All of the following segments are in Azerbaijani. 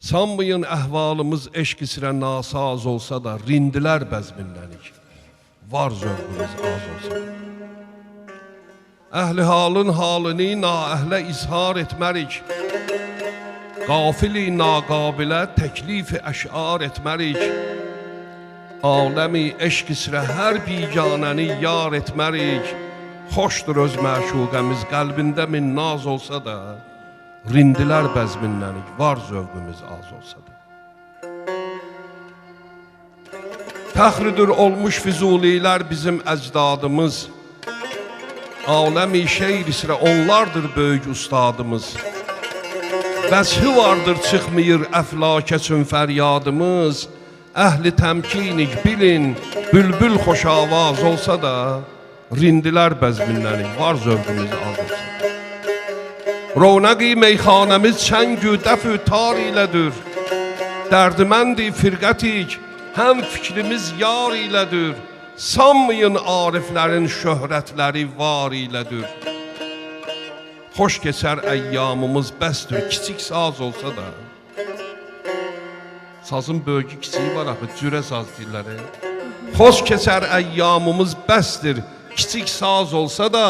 Sanmayın əhvalımız eşq isrə nasaz olsa da, rindilər bəzminlənik, var zövqümüz az olsa da. Əhli halın halını naəhlə izhar etmərik, qafili naqabilə təklifi əşar etmərik, aləmi eşq isrə hər biganəni yar etmərik, xoşdur öz məşuqəmiz qəlbində min naz olsa da, rindilər bəzminlənik, var zövqümüz az olsa da. Fəxridir olmuş Füzulilər bizim əcdadımız, aləmi şeir isrə onlardır böyük ustadımız. Vəzhi vardır çıxmayır əflakə üçün fəryadımız, əhli təmkinik bilin, bülbül xoşavaz olsa da, rindilər bəzminlənik, var zövqümüz az olsa da. Ronaqi meyxanəmiz çəngü dəfü tar ilədir, dərdiməndi firqətik, həm fikrimiz yar ilədir, sanmayın ariflərin şöhrətləri var ilədir. Xoş keçər əyyamımız bəsdir, kiçik saz olsa da. Sazın böyükü kiçiyi var axı, cürə saz deyirlər. Xoş keçər əyyamımız bəsdir, kiçik saz olsa da,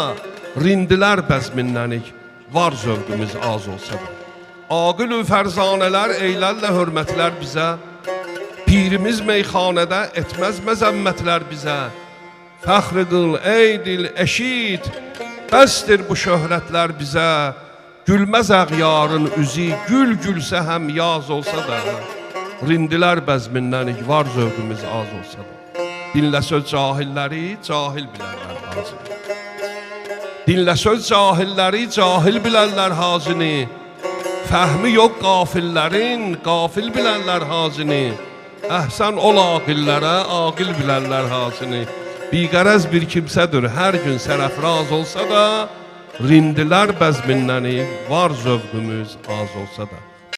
rindilər bəzminlənik, var zövqümüz az olsa da. Aqil-ü fərzanələr eylərlə hörmətlər bizə, pirimiz meyxanədə etməz məzəmmətlər bizə. Fəxr qıl ey dil eşit, bəsdir bu şöhrətlər bizə. Gülməz əğyarın üzü, gül gülsə həm yaz olsa da, rindilər bəzminlənik, var zövqümüz az olsa da. Dinlə söz cahilləri, cahil bilərlər hazini. Dinlə söz cahilləri, cahil bilərlər hazini. Fəhmi yox qafillərin, qafil bilərlər hazini. Əhsən ol aqillərə, aqil bilərlər hazini. Biqərəz bir kimsədir, hər gün sərəfraz olsa da, rindilər bəzminlənik, var zövqümüz az olsa da.